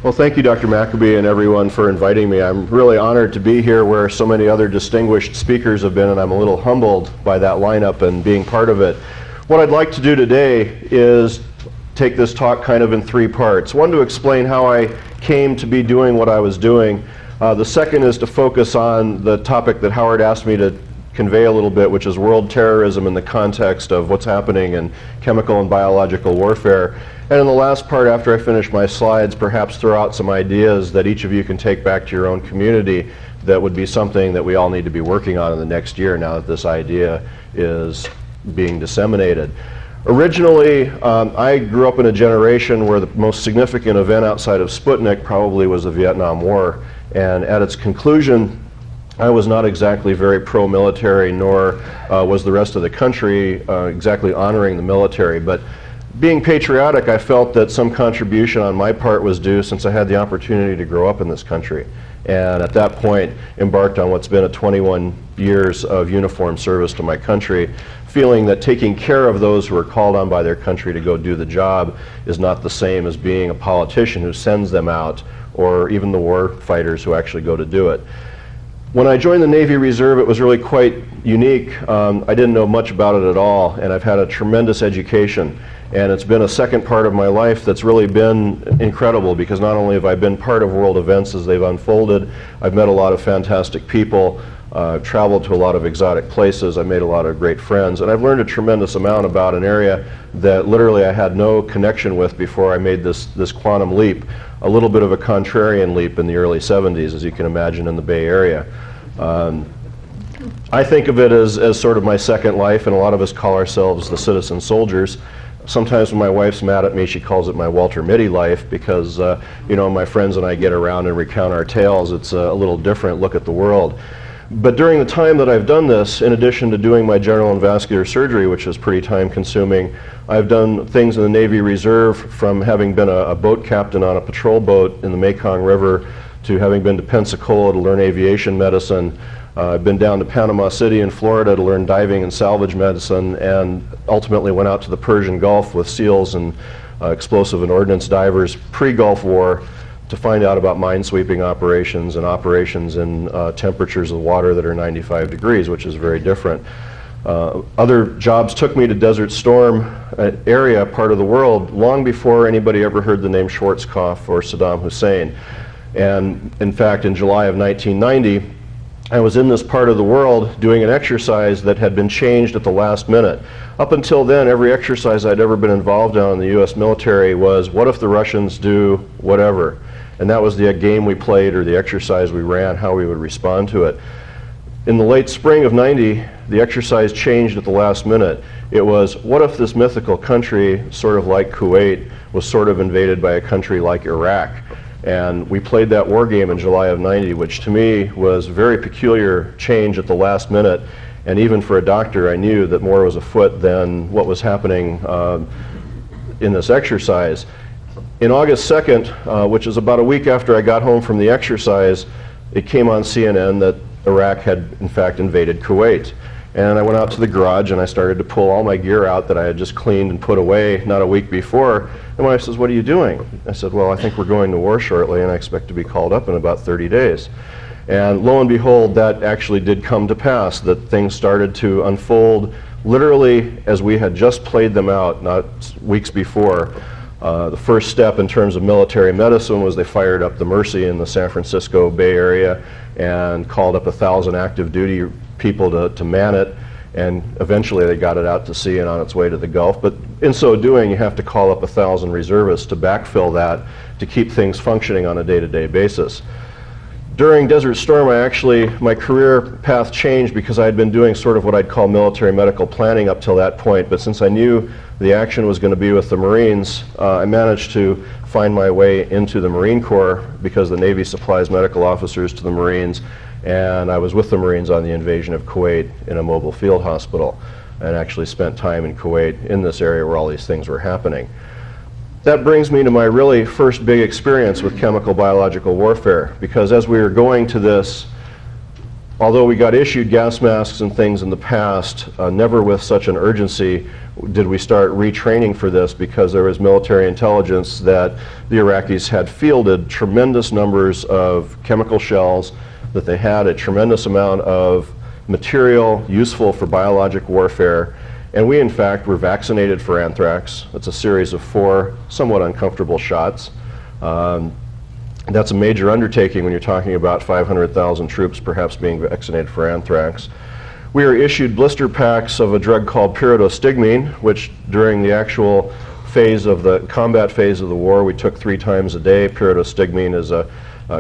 Well, thank you, Dr. McAbee, and everyone for inviting me. I'm really honored to be here where so many other distinguished speakers have been, and I'm a little humbled by that lineup and being part of it. What I'd like to do today is take this talk kind of in three parts. One, to explain how I came to be doing what I was doing. The second is to focus on the topic that Howard asked me to convey a little bit, which is world terrorism in the context of what's happening in chemical and biological warfare. And in the last part, after I finish my slides, perhaps throw out some ideas that each of you can take back to your own community that would be something that we all need to be working on in the next year now that this idea is being disseminated. Originally, I grew up in a generation where the most significant event outside of Sputnik probably was the Vietnam War. And at its conclusion, I was not exactly very pro-military, nor was the rest of the country exactly honoring the military. But being patriotic, I felt that some contribution on my part was due since I had the opportunity to grow up in this country. And at that point, embarked on what's been a 21 years of uniformed service to my country, feeling that taking care of those who are called on by their country to go do the job is not the same as being a politician who sends them out, or even the war fighters who actually go to do it. When I joined the Navy Reserve, it was really quite unique. I didn't know much about it at all, and I've had a tremendous education. And it's been a second part of my life that's really been incredible, because not only have I been part of world events as they've unfolded, I've met a lot of fantastic people, traveled to a lot of exotic places, I've made a lot of great friends, and I've learned a tremendous amount about an area that literally I had no connection with before I made this quantum leap, a little bit of a contrarian leap in the early 70s, as you can imagine, in the Bay Area. I think of it as sort of my second life, and a lot of us call ourselves the citizen soldiers. Sometimes when my wife's mad at me, she calls it my Walter Mitty life, because you know, my friends and I get around and recount our tales. It's a little different look at the world. But during the time that I've done this, in addition to doing my general and vascular surgery, which is pretty time consuming, I've done things in the Navy Reserve, from having been a boat captain on a patrol boat in the Mekong River, to having been to Pensacola to learn aviation medicine. I've been down to Panama City in Florida to learn diving and salvage medicine, and ultimately went out to the Persian Gulf with SEALs and explosive and ordnance divers pre-Gulf War to find out about mine-sweeping operations and operations in temperatures of water that are 95 degrees, which is very different. Other jobs took me to Desert Storm area, part of the world, long before anybody ever heard the name Schwarzkopf or Saddam Hussein. And in fact, in July of 1990, I was in this part of the world doing an exercise that had been changed at the last minute. Up until then, every exercise I'd ever been involved in the US military was, what if the Russians do whatever? And that was the game we played, or the exercise we ran, how we would respond to it. In the late spring of '90, the exercise changed at the last minute. It was, what if this mythical country, sort of like Kuwait, was sort of invaded by a country like Iraq? And we played that war game in July of '90, which to me was a very peculiar change at the last minute. And even for a doctor, I knew that more was afoot than what was happening in this exercise. In August 2nd, which is about a week after I got home from the exercise, it came on CNN that Iraq had in fact invaded Kuwait. And I went out to the garage and I started to pull all my gear out that I had just cleaned and put away not a week before. And my wife says, "What are you doing?" I said, "Well, I think we're going to war shortly and I expect to be called up in about 30 days. And lo and behold, that actually did come to pass, that things started to unfold literally as we had just played them out, not weeks before. The first step in terms of military medicine was they fired up the Mercy in the San Francisco Bay Area and called up 1,000 active duty people to man it, and eventually they got it out to sea and on its way to the Gulf. But in so doing, you have to call up 1,000 reservists to backfill that, to keep things functioning on a day-to-day basis. During Desert Storm, my career path changed, because I had been doing sort of what I'd call military medical planning up till that point, but since I knew the action was going to be with the Marines, I managed to find my way into the Marine Corps, because the Navy supplies medical officers to the Marines, and I was with the Marines on the invasion of Kuwait in a mobile field hospital, and actually spent time in Kuwait, in this area where all these things were happening. That brings me to my really first big experience with chemical biological warfare, because as we were going to this although we got issued gas masks and things in the past, never with such an urgency did we start retraining for this, because there was military intelligence that the Iraqis had fielded tremendous numbers of chemical shells, that they had a tremendous amount of material useful for biologic warfare, and we in fact were vaccinated for anthrax. It's a series of 4 somewhat uncomfortable shots. That's a major undertaking when you're talking about 500,000 troops perhaps being vaccinated for anthrax. We were issued blister packs of a drug called pyridostigmine, which during the actual phase of the combat phase of the war we took 3 times a day. Pyridostigmine is a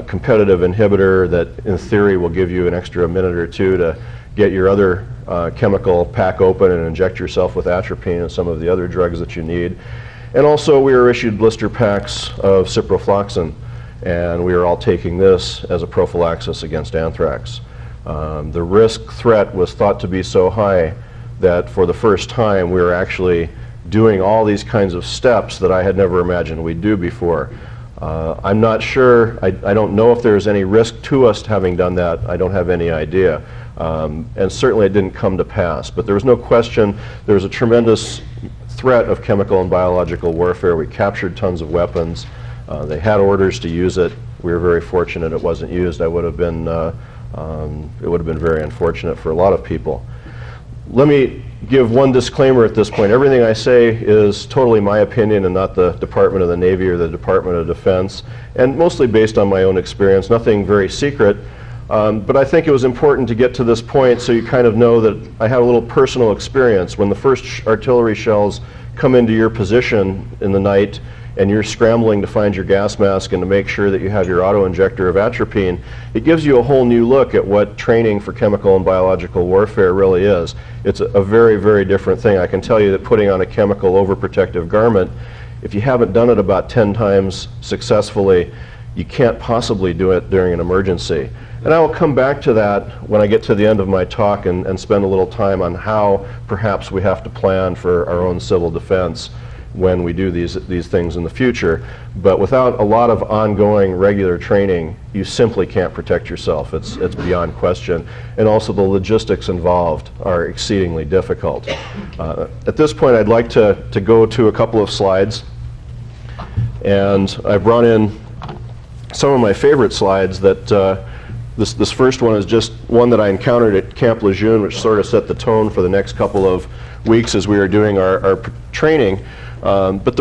competitive inhibitor that in theory will give you an extra minute or 2 to get your other chemical pack open and inject yourself with atropine and some of the other drugs that you need. And also we were issued blister packs of ciprofloxacin, and we were all taking this as a prophylaxis against anthrax. The risk threat was thought to be so high that for the first time we were actually doing all these kinds of steps that I had never imagined we'd do before. I'm not sure, I don't know if there's any risk to us having done that. I don't have any idea. And certainly it didn't come to pass. But there was no question there was a tremendous threat of chemical and biological warfare. We captured tons of weapons. They had orders to use it. We were very fortunate it wasn't used. It would have been very unfortunate for a lot of people. Let me give one disclaimer at this point. Everything I say is totally my opinion and not the Department of the Navy or the Department of Defense, and mostly based on my own experience, nothing very secret. But I think it was important to get to this point so you kind of know that I had a little personal experience. When the first artillery shells come into your position in the night and you're scrambling to find your gas mask and to make sure that you have your auto-injector of atropine, it gives you a whole new look at what training for chemical and biological warfare really is. It's a very, very different thing. I can tell you that putting on a chemical overprotective garment, if you haven't done it about 10 times successfully, you can't possibly do it during an emergency. And I will come back to that when I get to the end of my talk and spend a little time on how perhaps we have to plan for our own civil defense when we do these things in the future. But without a lot of ongoing regular training, you simply can't protect yourself. It's beyond question. And also the logistics involved are exceedingly difficult. At this point I'd like to go to a couple of slides. And I brought in some of my favorite slides that this first one is just one that I encountered at Camp Lejeune, which sort of set the tone for the next couple of weeks as we were doing our training. But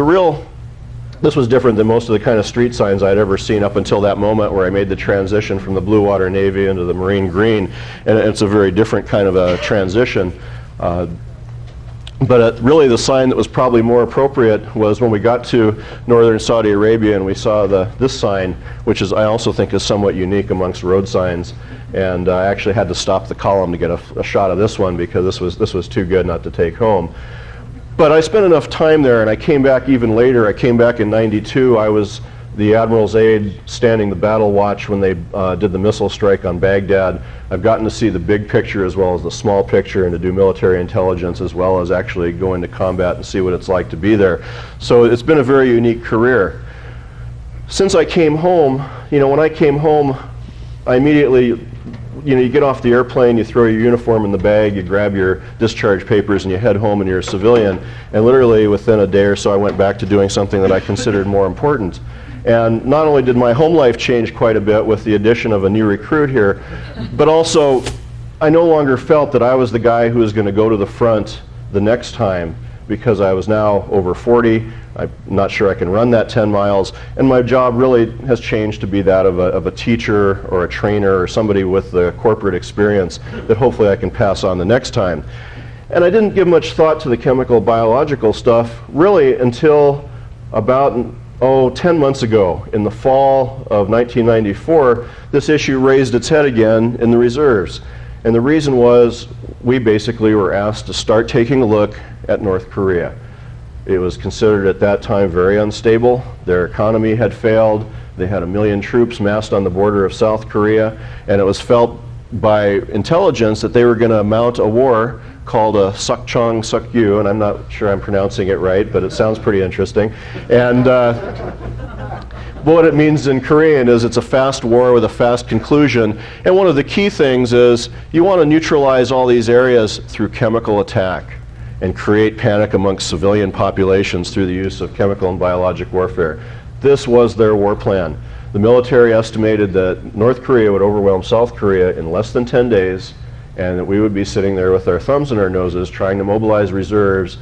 this was different than most of the kind of street signs I'd ever seen up until that moment where I made the transition from the Blue Water Navy into the Marine Green, and it's a very different kind of a transition. But really the sign that was probably more appropriate was when we got to northern Saudi Arabia and we saw this sign, which I also think is somewhat unique amongst road signs. And I actually had to stop the column to get a shot of this one because this was too good not to take home. But I spent enough time there, and I came back even later. I came back in '92. I was the Admiral's aide standing the battle watch when they did the missile strike on Baghdad. I've gotten to see the big picture as well as the small picture and to do military intelligence as well as actually go into combat and see what it's like to be there. So it's been a very unique career. Since I came home, when I came home, I immediately, you get off the airplane, you throw your uniform in the bag, you grab your discharge papers and you head home and you're a civilian. And literally within a day or so I went back to doing something that I considered more important. And not only did my home life change quite a bit with the addition of a new recruit here, but also I no longer felt that I was the guy who was going to go to the front the next time because I was now over 40. I'm not sure I can run that 10 miles. And my job really has changed to be that of a teacher or a trainer or somebody with the corporate experience that hopefully I can pass on the next time. And I didn't give much thought to the chemical biological stuff really until about 10 months ago. In the fall of 1994, this issue raised its head again in the reserves. And the reason was we basically were asked to start taking a look at North Korea. It was considered at that time very unstable. Their economy had failed. They had 1 million troops massed on the border of South Korea, and it was felt by intelligence that they were going to mount a war called a Sukchong Sukyu, and I'm not sure I'm pronouncing it right, but it sounds pretty interesting. And But what it means in Korean is it's a fast war with a fast conclusion. And one of the key things is you want to neutralize all these areas through chemical attack and create panic amongst civilian populations through the use of chemical and biologic warfare. This was their war plan. The military estimated that North Korea would overwhelm South Korea in less than 10 days, and that we would be sitting there with our thumbs in our noses trying to mobilize reserves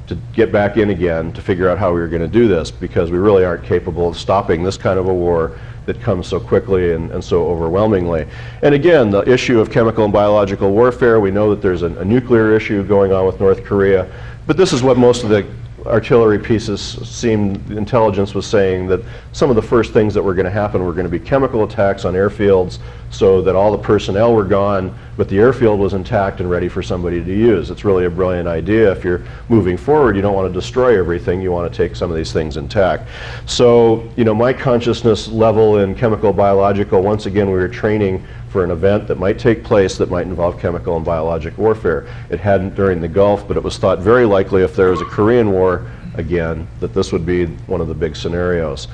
to get back in again to figure out how we were going to do this, because we really aren't capable of stopping this kind of a war that comes so quickly and so overwhelmingly. And again, the issue of chemical and biological warfare, we know that there's a nuclear issue going on with North Korea, but this is what most of the artillery pieces seemed, intelligence was saying, that some of the first things that were going to happen were going to be chemical attacks on airfields so that all the personnel were gone, but the airfield was intact and ready for somebody to use. It's really a brilliant idea. If you're moving forward, you don't want to destroy everything, you want to take some of these things intact. So, you know, my consciousness level in chemical, biological, once again, we were training for an event that might take place that might involve chemical and biologic warfare. It hadn't during the Gulf, but it was thought very likely if there was a Korean War again, that this would be one of the big scenarios.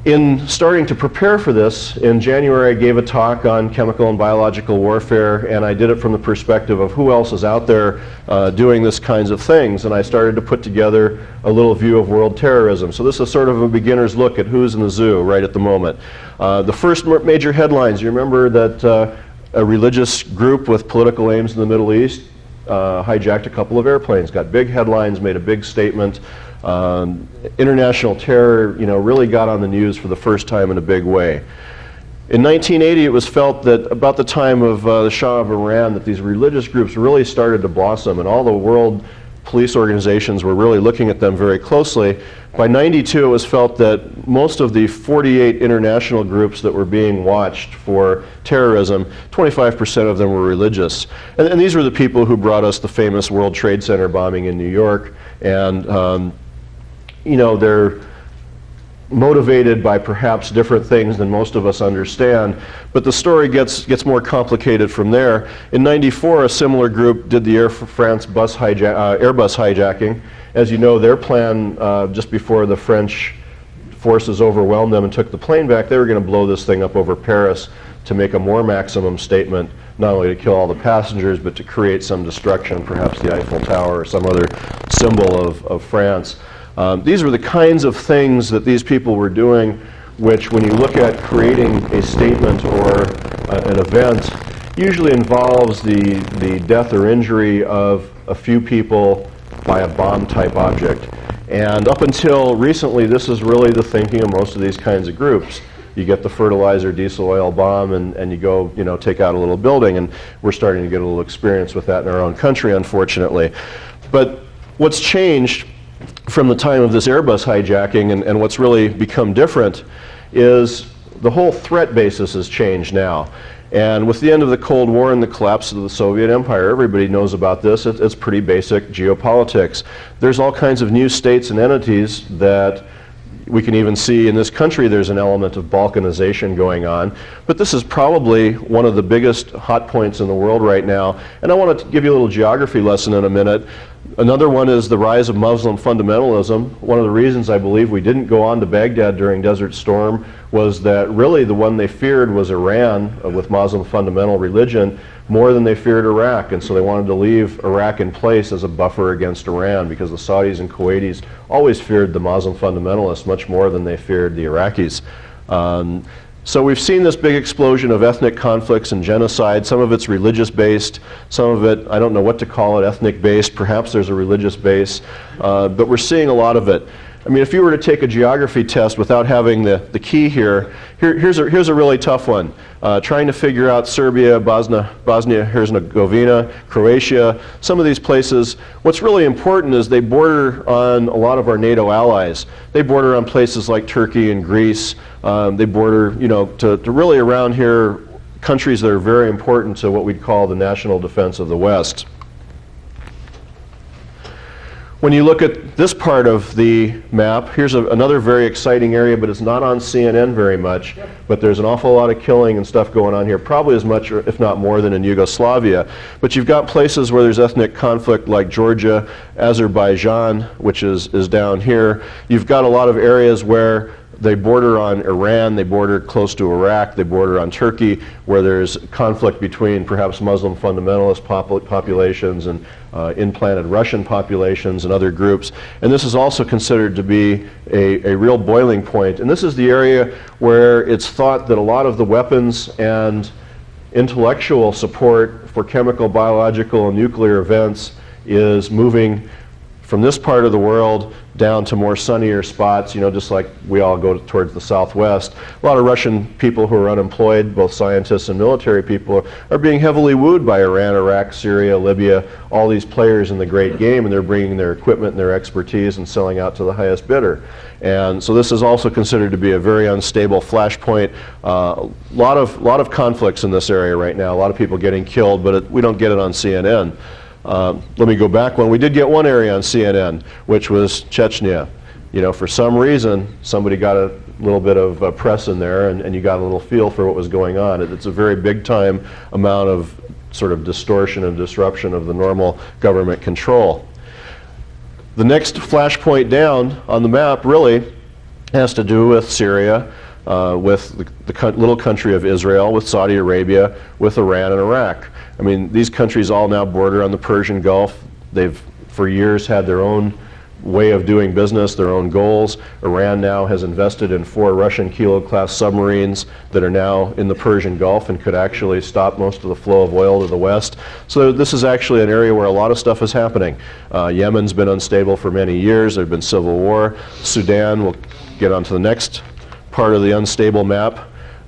In starting to prepare for this, in January I gave a talk on chemical and biological warfare, and I did it from the perspective of who else is out there doing this kinds of things, and I started to put together a little view of world terrorism. So this is sort of a beginner's look at who's in the zoo right at the moment. The first major headlines, you remember that a religious group with political aims in the Middle East hijacked a couple of airplanes, got big headlines, made a big statement. International terror, you know, really got on the news for the first time in a big way. In 1980, it was felt that about the time of the Shah of Iran that these religious groups really started to blossom, and all the world police organizations were really looking at them very closely. By 92, it was felt that most of the 48 international groups that were being watched for terrorism, 25% of them were religious. And these were the people who brought us the famous World Trade Center bombing in New York. And you know, they're motivated by perhaps different things than most of us understand, but the story gets more complicated from there. In '94, a similar group did the Air France Airbus hijacking. As you know, their plan, just before the French forces overwhelmed them and took the plane back, they were going to blow this thing up over Paris to make a more maximum statement, not only to kill all the passengers, but to create some destruction, perhaps the Eiffel Tower or some other symbol of France. These were the kinds of things that these people were doing, which when you look at creating a statement or an event, usually involves the death or injury of a few people by a bomb-type object. And up until recently, this is really the thinking of most of these kinds of groups. You get the fertilizer, diesel oil bomb, and you go, you know, take out a little building, and we're starting to get a little experience with that in our own country, unfortunately. But what's changed from the time of this Airbus hijacking and what's really become different is the whole threat basis has changed now. And with the end of the Cold War and the collapse of the Soviet Empire, everybody knows about this. It's pretty basic geopolitics. There's all kinds of new states and entities that we can even see in this country. There's an element of balkanization going on. But this is probably one of the biggest hot points in the world right now. And I want to give you a little geography lesson in a minute. Another one is the rise of Muslim fundamentalism. One of the reasons I believe we didn't go on to Baghdad during Desert Storm was that really the one they feared was Iran with Muslim fundamental religion more than they feared Iraq. And so they wanted to leave Iraq in place as a buffer against Iran, because the Saudis and Kuwaitis always feared the Muslim fundamentalists much more than they feared the Iraqis. So we've seen this big explosion of ethnic conflicts and genocide. Some of it's religious-based, some of it, I don't know what to call it, ethnic-based. Perhaps there's a religious base, but we're seeing a lot of it. I mean, if you were to take a geography test without having the key here, here's a really tough one. Trying to figure out Serbia, Bosnia-Herzegovina, Croatia, some of these places. What's really important is they border on a lot of our NATO allies. They border on places like Turkey and Greece. They border, you know, to really around here, countries that are very important to what we'd call the national defense of the West. When you look at this part of the map, here's another very exciting area, but it's not on CNN very much. But there's an awful lot of killing and stuff going on here, probably as much, or if not more, than in Yugoslavia. But you've got places where there's ethnic conflict like Georgia, Azerbaijan, which is down here. You've got a lot of areas where They border on Iran, they border close to Iraq, they border on Turkey, where there's conflict between perhaps Muslim fundamentalist populations and implanted Russian populations and other groups. And this is also considered to be a real boiling point. And this is the area where it's thought that a lot of the weapons and intellectual support for chemical, biological, and nuclear events is moving from this part of the world down to more sunnier spots, you know, just like we all go towards the southwest. A lot of Russian people who are unemployed, both scientists and military people, are being heavily wooed by Iran, Iraq, Syria, Libya, all these players in the great game, and they're bringing their equipment and their expertise and selling out to the highest bidder. And so this is also considered to be a very unstable flashpoint. Lot of conflicts in this area right now, a lot of people getting killed, but we don't get it on CNN. Let me go back one. We did get one area on CNN, which was Chechnya. You know, for some reason, somebody got a little bit of press in there, and you got a little feel for what was going on. It's a very big time amount of sort of distortion and disruption of the normal government control. The next flashpoint down on the map really has to do with Syria, with the little country of Israel, with Saudi Arabia, with Iran and Iraq. I mean, these countries all now border on the Persian Gulf. They've, for years, had their own way of doing business, their own goals. Iran now has invested in 4 Russian Kilo-class submarines that are now in the Persian Gulf and could actually stop most of the flow of oil to the west. So this is actually an area where a lot of stuff is happening. Yemen's been unstable for many years. There's been civil war. Sudan, we'll get on to the next part of the unstable map.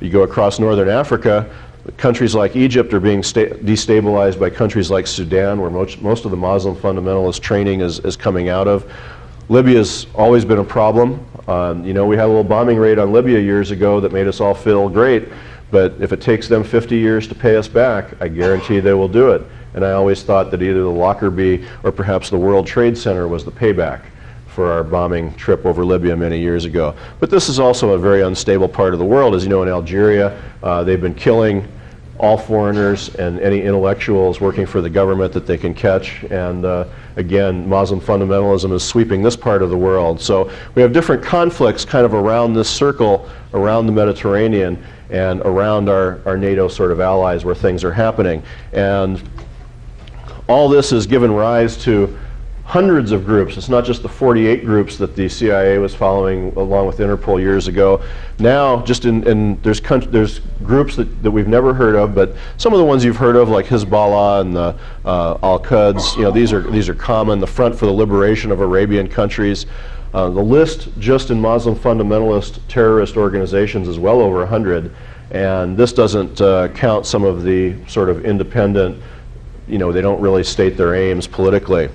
You go across northern Africa, countries like Egypt are being destabilized by countries like Sudan, where most of the Muslim fundamentalist training is coming out of. Libya's always been a problem. You know, we had a little bombing raid on Libya years ago that made us all feel great, but if it takes them 50 years to pay us back, I guarantee they will do it. And I always thought that either the Lockerbie or perhaps the World Trade Center was the payback for our bombing trip over Libya many years ago. But this is also a very unstable part of the world. As you know, in Algeria, they've been killing all foreigners and any intellectuals working for the government that they can catch. And again, Muslim fundamentalism is sweeping this part of the world. So we have different conflicts kind of around this circle, around the Mediterranean, and around our NATO sort of allies where things are happening. And all this has given rise to hundreds of groups. It's not just the 48 groups that the CIA was following along with Interpol years ago. Now, just there's groups that we've never heard of, but some of the ones you've heard of, like Hezbollah and the Al-Quds, you know, these are common. The Front for the Liberation of Arabian Countries. The list just in Muslim fundamentalist terrorist organizations is well over 100, and this doesn't count some of the sort of independent, you know, they don't really state their aims politically.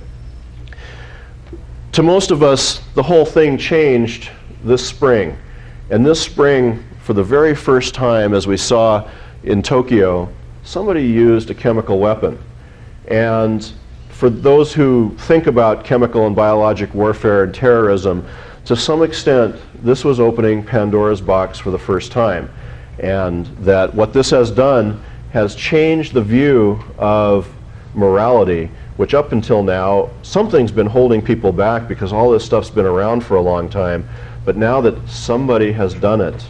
To most of us, the whole thing changed this spring. And this spring, for the very first time, as we saw in Tokyo, somebody used a chemical weapon. And for those who think about chemical and biologic warfare and terrorism, to some extent, this was opening Pandora's box for the first time. And that what this has done has changed the view of morality, which up until now, something's been holding people back because all this stuff's been around for a long time. But now that somebody has done it,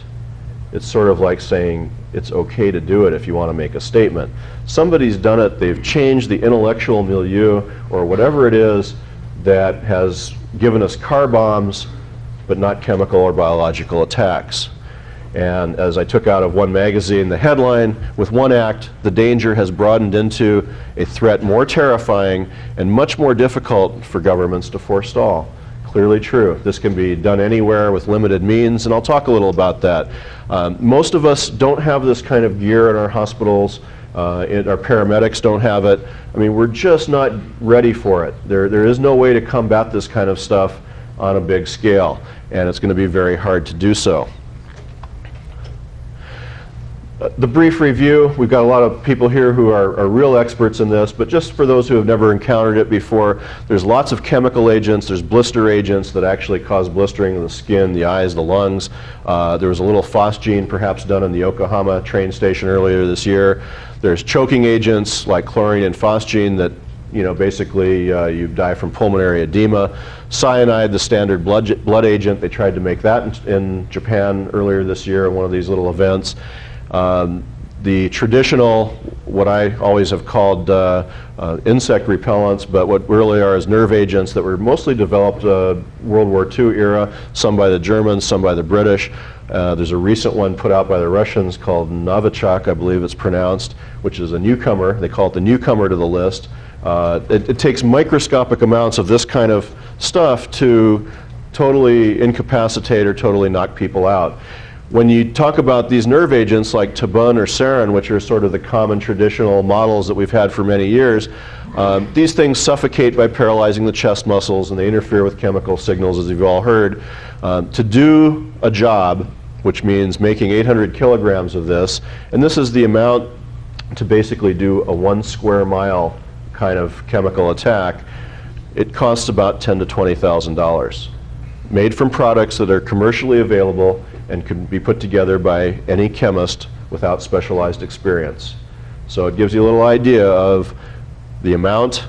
it's sort of like saying it's okay to do it if you want to make a statement. Somebody's done it, they've changed the intellectual milieu or whatever it is that has given us car bombs, but not chemical or biological attacks. And as I took out of one magazine, the headline, with one act, the danger has broadened into a threat more terrifying and much more difficult for governments to forestall. Clearly true. This can be done anywhere with limited means, and I'll talk a little about that. Most of us don't have this kind of gear in our hospitals. Our paramedics don't have it. I mean, we're just not ready for it. There is no way to combat this kind of stuff on a big scale, and it's going to be very hard to do so. The brief review, we've got a lot of people here who are real experts in this, but just for those who have never encountered it before, there's lots of chemical agents, there's blister agents that actually cause blistering of the skin, the eyes, the lungs. There was a little phosgene perhaps done in the Yokohama train station earlier this year. There's choking agents like chlorine and phosgene that, you know, basically you die from pulmonary edema. Cyanide, the standard blood agent, they tried to make that in Japan earlier this year at one of these little events. The traditional, what I always have called insect repellents, but what really are is nerve agents that were mostly developed World War II era, some by the Germans, some by the British. There's a recent one put out by the Russians called Novichok, I believe it's pronounced, which is a newcomer. They call it the newcomer to the list. It takes microscopic amounts of this kind of stuff to totally incapacitate or totally knock people out. When you talk about these nerve agents like tabun or sarin, which are sort of the common traditional models that we've had for many years, these things suffocate by paralyzing the chest muscles, and they interfere with chemical signals, as you've all heard. To do a job, which means making 800 kilograms of this, and this is the amount to basically do a 1 square mile kind of chemical attack, it costs about $10,000 to $20,000. Made from products that are commercially available and can be put together by any chemist without specialized experience. So it gives you a little idea of the amount,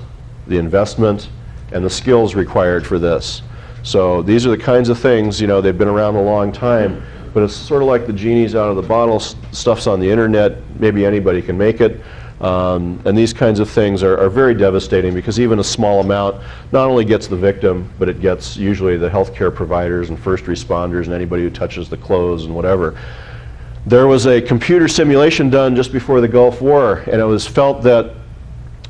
the investment, and the skills required for this. So these are the kinds of things, you know, they've been around a long time, but it's sort of like the genie's out of the bottle. Stuff's on the internet, maybe anybody can make it. And these kinds of things are very devastating, because even a small amount not only gets the victim, but it gets usually the healthcare providers and first responders and anybody who touches the clothes and whatever. There was a computer simulation done just before the Gulf War, and it was felt that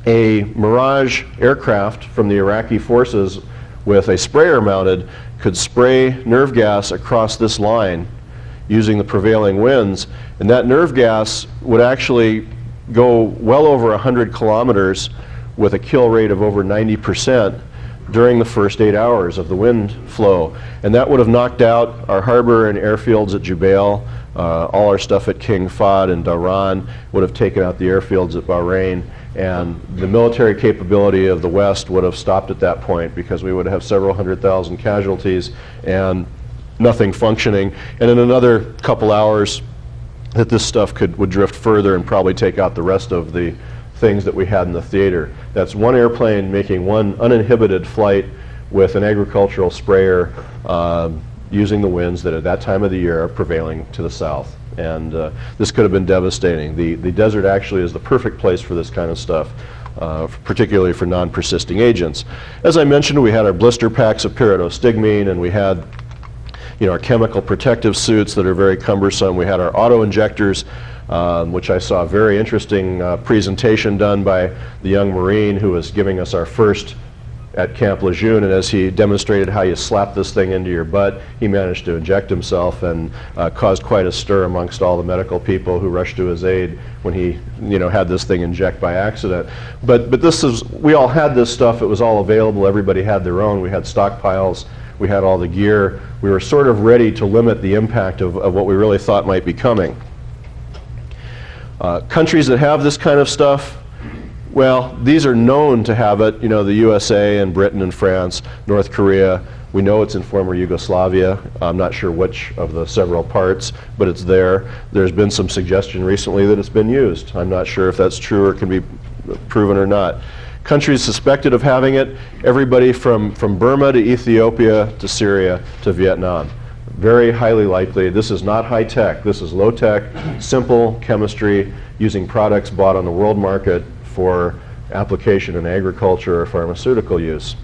a Mirage aircraft from the Iraqi forces with a sprayer mounted could spray nerve gas across this line using the prevailing winds, and that nerve gas would actually go well over 100 kilometers with a kill rate of over 90% during the first 8 hours of the wind flow. And that would have knocked out our harbor and airfields at Jubail, all our stuff at King Fahd and Dhahran, would have taken out the airfields at Bahrain, and the military capability of the West would have stopped at that point, because we would have several 100,000 casualties and nothing functioning. And in another couple hours, that this stuff would drift further and probably take out the rest of the things that we had in the theater. That's one airplane making one uninhibited flight with an agricultural sprayer using the winds that at that time of the year are prevailing to the south. And this could have been devastating. The desert actually is the perfect place for this kind of stuff, particularly for non-persisting agents. As I mentioned, we had our blister packs of pyridostigmine, and we had our chemical protective suits that are very cumbersome. We had our auto injectors, which I saw a very interesting presentation done by the young Marine who was giving us our first at Camp Lejeune, and as he demonstrated how you slap this thing into your butt, he managed to inject himself and caused quite a stir amongst all the medical people who rushed to his aid when he had this thing inject by accident. But we all had this stuff, it was all available, everybody had their own, we had stockpiles, we had all the gear, we were sort of ready to limit the impact of what we really thought might be coming. Countries that have this kind of stuff, well, these are known to have it, the USA and Britain and France, North Korea. We know it's in former Yugoslavia. I'm not sure which of the several parts, but it's there. There's been some suggestion recently that it's been used. I'm not sure if that's true or can be proven or not. Countries suspected of having it, everybody from Burma to Ethiopia to Syria to Vietnam. Very highly likely. This is not high tech. This is low tech, simple chemistry using products bought on the world market for application in agriculture or pharmaceutical use.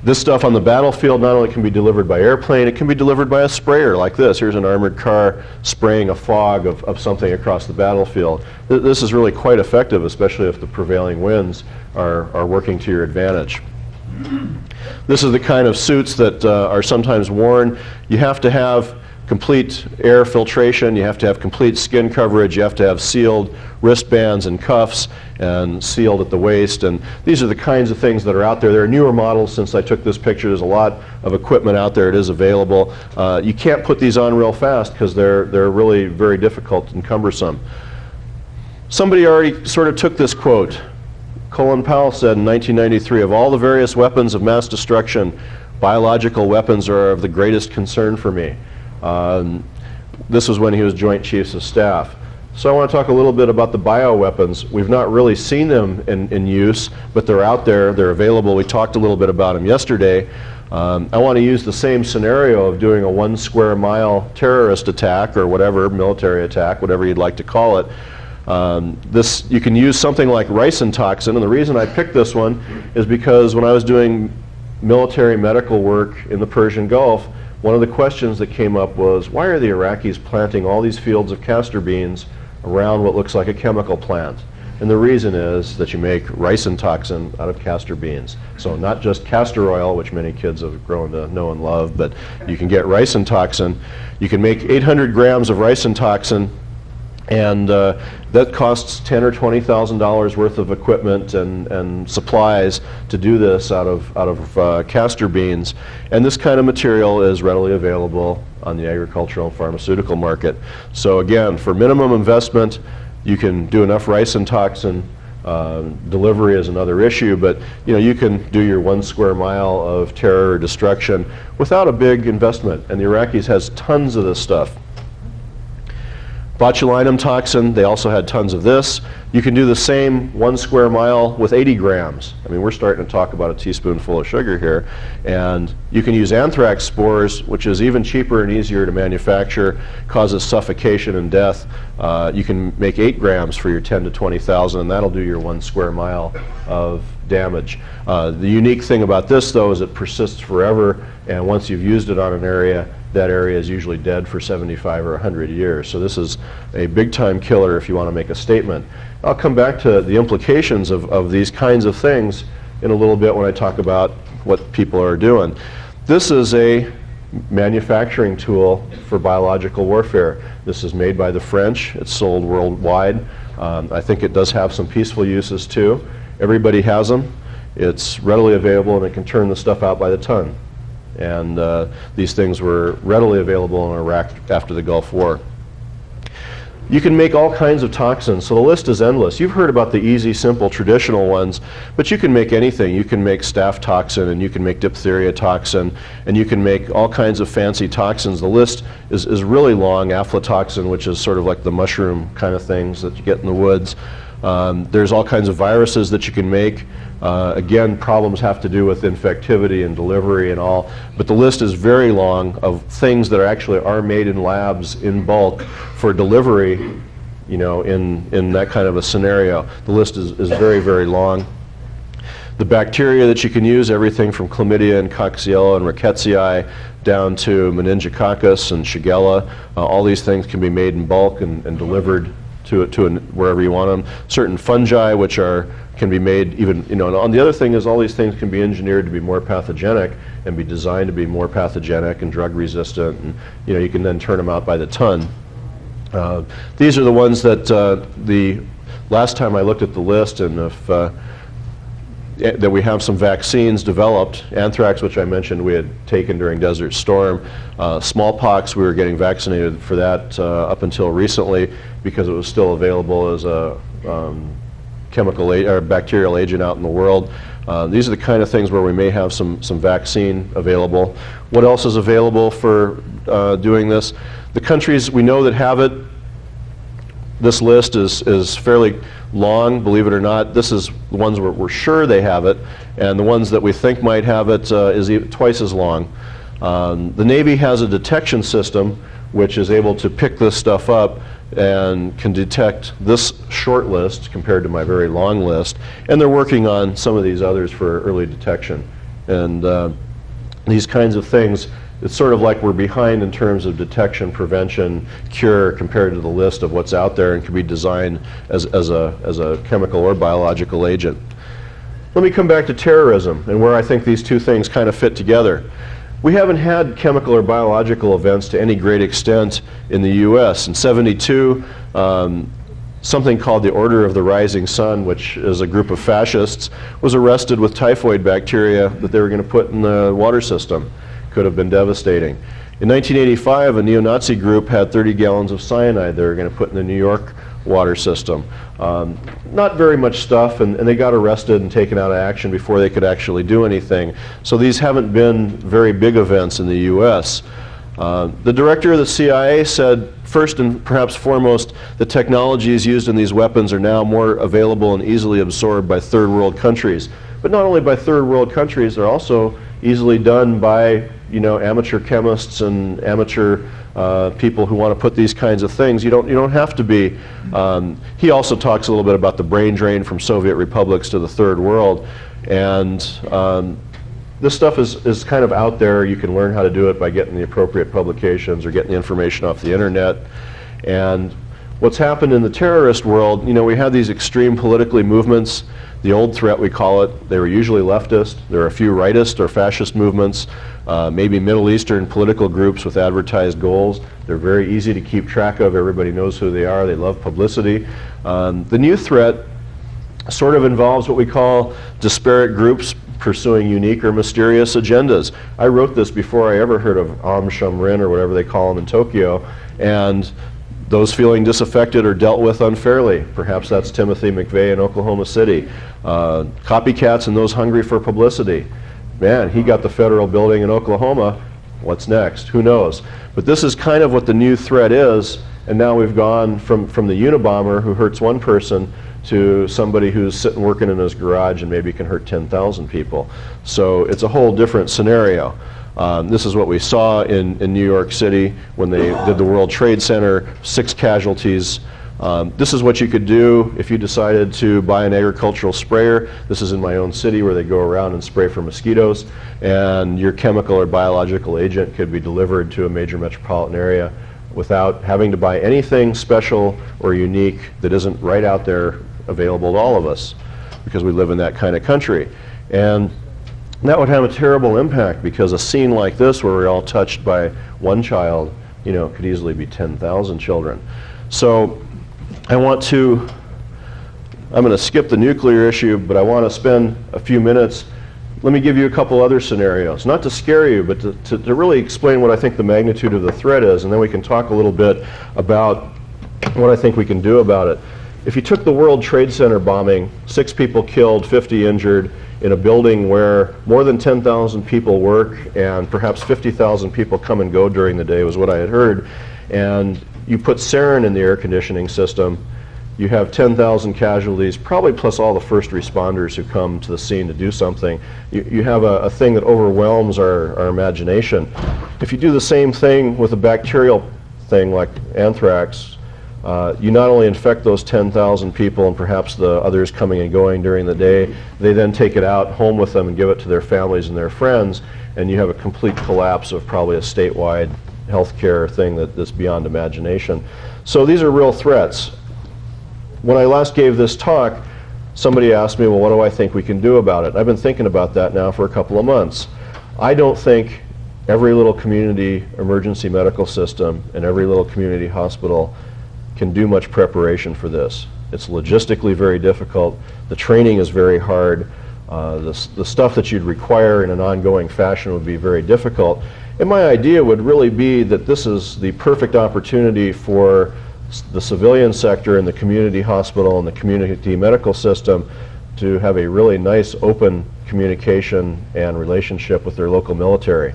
This stuff on the battlefield not only can be delivered by airplane, it can be delivered by a sprayer like this. Here's an armored car spraying a fog of something across the battlefield. This is really quite effective, especially if the prevailing winds are working to your advantage. This is the kind of suits that are sometimes worn. You have to have complete air filtration, you have to have complete skin coverage, you have to have sealed wristbands and cuffs and sealed at the waist, and these are the kinds of things that are out there. There are newer models since I took this picture. There's a lot of equipment out there. It is available. You can't put these on real fast because they're really very difficult and cumbersome. Somebody already sort of took this quote. Colin Powell said in 1993, of all the various weapons of mass destruction, biological weapons are of the greatest concern for me. This was when he was Joint Chiefs of Staff. So I want to talk a little bit about the bioweapons. We've not really seen them in use, but they're out there, they're available. We talked a little bit about them yesterday. I want to use the same scenario of doing a 1 square mile terrorist attack or whatever, military attack, whatever you'd like to call it. You can use something like ricin toxin, and the reason I picked this one is because when I was doing military medical work in the Persian Gulf, one of the questions that came up was, why are the Iraqis planting all these fields of castor beans around what looks like a chemical plant? And the reason is that you make ricin toxin out of castor beans. So not just castor oil, which many kids have grown to know and love, but you can get ricin toxin. You can make 800 grams of ricin toxin, and that costs $10,000 or $20,000 worth of equipment and supplies to do this out of castor beans. And this kind of material is readily available on the agricultural and pharmaceutical market. So again, for minimum investment, you can do enough ricin toxin. Delivery is another issue, but you can do your 1 square mile of terror or destruction without a big investment. And the Iraqis has tons of this stuff. Botulinum toxin, they also had tons of this. You can do the same 1 square mile with 80 grams. I mean, we're starting to talk about a teaspoonful of sugar here. And you can use anthrax spores, which is even cheaper and easier to manufacture, causes suffocation and death. You can make 8 grams for your 10 to 20,000, and that'll do your 1 square mile of damage. The unique thing about this, though, is it persists forever, and once you've used it on an area, that area is usually dead for 75 or 100 years. So this is a big-time killer if you want to make a statement. I'll come back to the implications of these kinds of things in a little bit when I talk about what people are doing. This is a manufacturing tool for biological warfare. This is made by the French. It's sold worldwide. I think it does have some peaceful uses too. Everybody has them. It's readily available, and it can turn the stuff out by the ton. And these things were readily available in Iraq after the Gulf War. You can make all kinds of toxins, so the list is endless. You've heard about the easy, simple, traditional ones, but you can make anything. You can make staph toxin, and you can make diphtheria toxin, and you can make all kinds of fancy toxins. The list is really long. Aflatoxin, which is sort of like the mushroom kind of things that you get in the woods. There's all kinds of viruses that you can make. Again, problems have to do with infectivity and delivery and all, but the list is very long of things that are made in labs in bulk for delivery, in that kind of a scenario. The list is very, very long. The bacteria that you can use, everything from chlamydia and coxiella and rickettsia down to meningococcus and shigella, all these things can be made in bulk and delivered to wherever you want them. Certain fungi, which can be made even, and on the other thing is all these things can be engineered to be more pathogenic and be designed to be more pathogenic and drug resistant, and you can then turn them out by the ton. These are the ones that the last time I looked at the list, and if that we have some vaccines developed. Anthrax, which I mentioned we had taken during Desert Storm. Smallpox, we were getting vaccinated for that up until recently because it was still available as a chemical or bacterial agent out in the world. These are the kind of things where we may have some vaccine available. What else is available for doing this? The countries we know that have it, this list is fairly long, believe it or not. This is the ones where we're sure they have it, and the ones that we think might have it is twice as long. The Navy has a detection system which is able to pick this stuff up and can detect this short list compared to my very long list, and they're working on some of these others for early detection. And these kinds of things, it's sort of like we're behind in terms of detection, prevention, cure compared to the list of what's out there and can be designed as a chemical or biological agent. Let me come back to terrorism and where I think these two things kind of fit together. We haven't had chemical or biological events to any great extent in the US. In '72, something called the Order of the Rising Sun, which is a group of fascists, was arrested with typhoid bacteria that they were going to put in the water system. Could have been devastating. In 1985, a neo-Nazi group had 30 gallons of cyanide they were going to put in the New York water system. Not very much stuff, and they got arrested and taken out of action before they could actually do anything. So these haven't been very big events in the US. The director of the CIA said First and perhaps foremost, the technologies used in these weapons are now more available and easily absorbed by third world countries. But not only by third world countries, they're also easily done by, you know, amateur chemists and amateur people who want to put these kinds of things. You don't have to be. He also talks a little bit about the brain drain from Soviet republics to the third world, and this stuff is kind of out there. You can learn how to do it by getting the appropriate publications or getting the information off the internet. And what's happened in the terrorist world, you know, we have these extreme politically movements. The old threat, we call it, they were usually leftist. There are a few rightist or fascist movements, maybe Middle Eastern political groups with advertised goals. They're very easy to keep track of. Everybody knows who they are. They love publicity. The new threat sort of involves what we call disparate groups pursuing unique or mysterious agendas. I wrote this before I ever heard of Aum Shamrin or whatever they call them in Tokyo, and those feeling disaffected or dealt with unfairly. Perhaps that's Timothy McVeigh in Oklahoma City. Copycats and those hungry for publicity. Man, he got the federal building in Oklahoma. What's next? Who knows? But this is kind of what the new threat is, and now we've gone from the Unabomber who hurts one person to somebody who's sitting working in his garage and maybe can hurt 10,000 people. So it's a whole different scenario. This is what we saw in New York City when they did the World Trade Center, 6 casualties. This is what you could do if you decided to buy an agricultural sprayer. This is in my own city where they go around and spray for mosquitoes, and your chemical or biological agent could be delivered to a major metropolitan area without having to buy anything special or unique that isn't right out there available to all of us, because we live in that kind of country. And that would have a terrible impact, because a scene like this where we're all touched by one child, you know, could easily be 10,000 children. So I'm going to skip the nuclear issue, but I want to spend a few minutes. Let me give you a couple other scenarios, not to scare you, but to really explain what I think the magnitude of the threat is, and then we can talk a little bit about what I think we can do about it. If you took the World Trade Center bombing, 6 people killed, 50 injured, in a building where more than 10,000 people work and perhaps 50,000 people come and go during the day, was what I had heard, and you put sarin in the air conditioning system, you have 10,000 casualties, probably plus all the first responders who come to the scene to do something. You have a thing that overwhelms our imagination. If you do the same thing with a bacterial thing like anthrax, you not only infect those 10,000 people and perhaps the others coming and going during the day, they then take it out home with them and give it to their families and their friends, and you have a complete collapse of probably a statewide healthcare thing that's beyond imagination. So these are real threats. When I last gave this talk, somebody asked me, well, what do I think we can do about it? I've been thinking about that now for a couple of months. I don't think every little community emergency medical system and every little community hospital can do much preparation for this. It's logistically very difficult. The training is very hard. The stuff that you'd require in an ongoing fashion would be very difficult. And my idea would really be that this is the perfect opportunity for the civilian sector and the community hospital and the community medical system to have a really nice open communication and relationship with their local military.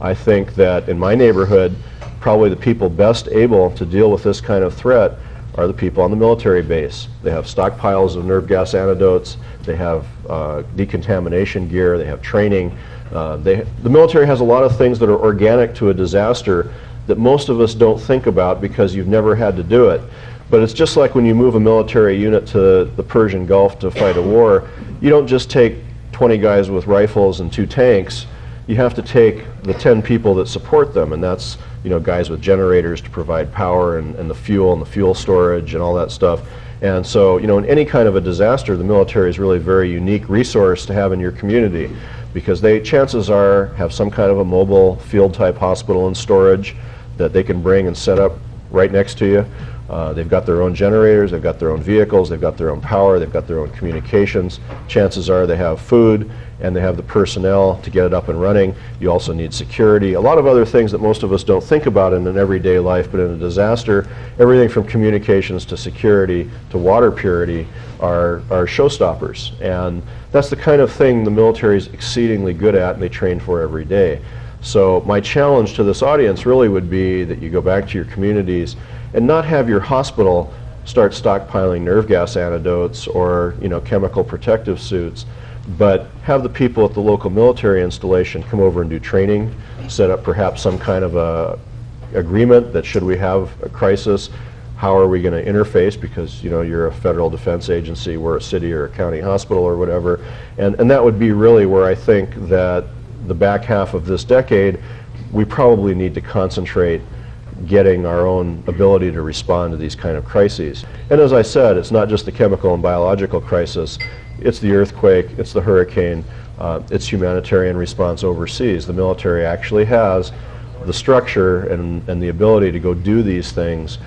I think that in my neighborhood, probably the people best able to deal with this kind of threat are the people on the military base. They have stockpiles of nerve gas antidotes, they have decontamination gear, they have training. The military has a lot of things that are organic to a disaster that most of us don't think about because you've never had to do it. But it's just like when you move a military unit to the Persian Gulf to fight a war, you don't just take 20 guys with rifles and 2 tanks. You have to take the 10 people that support them, and that's, you know, guys with generators to provide power and the fuel storage and all that stuff. And so, you know, in any kind of a disaster, the military is really a very unique resource to have in your community, because they, chances are, have some kind of a mobile field type hospital and storage that they can bring and set up right next to you. They've got their own generators, they've got their own vehicles, they've got their own power, they've got their own communications. Chances are they have food and they have the personnel to get it up and running. You also need security. A lot of other things that most of us don't think about in an everyday life, but in a disaster, everything from communications to security to water purity are showstoppers. And that's the kind of thing the military is exceedingly good at and they train for every day. So my challenge to this audience really would be that you go back to your communities and not have your hospital start stockpiling nerve gas antidotes or, you know, chemical protective suits, but have the people at the local military installation come over and do training, set up perhaps some kind of a agreement that should we have a crisis, how are we going to interface, because, you know, you're a federal defense agency, we're a city or a county hospital or whatever, and that would be really where I think that the back half of this decade we probably need to concentrate getting our own ability to respond to these kind of crises. And as I said, it's not just the chemical and biological crisis, it's the earthquake, it's the hurricane, it's humanitarian response overseas. The military actually has the structure and the ability to go do these things.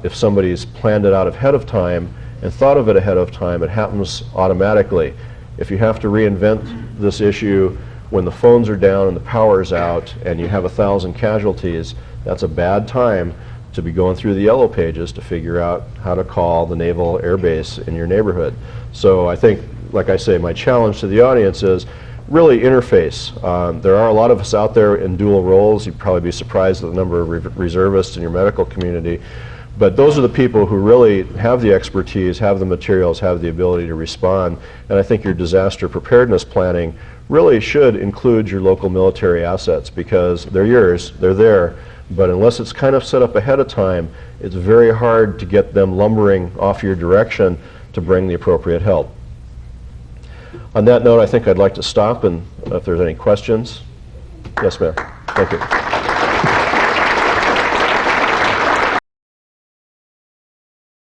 If somebody's planned it out ahead of time and thought of it ahead of time, it happens automatically. If you have to reinvent this issue when the phones are down and the power's out and you have 1,000 casualties, that's a bad time to be going through the yellow pages to figure out how to call the Naval Air Base in your neighborhood. So I think, like I say, my challenge to the audience is really interface. There are a lot of us out there in dual roles. You'd probably be surprised at the number of reservists in your medical community. But those are the people who really have the expertise, have the materials, have the ability to respond. And I think your disaster preparedness planning really should include your local military assets, because they're yours, they're there. But unless it's kind of set up ahead of time, it's very hard to get them lumbering off your direction to bring the appropriate help. On that note, I think I'd like to stop, and if there's any questions. Yes, ma'am. Thank you.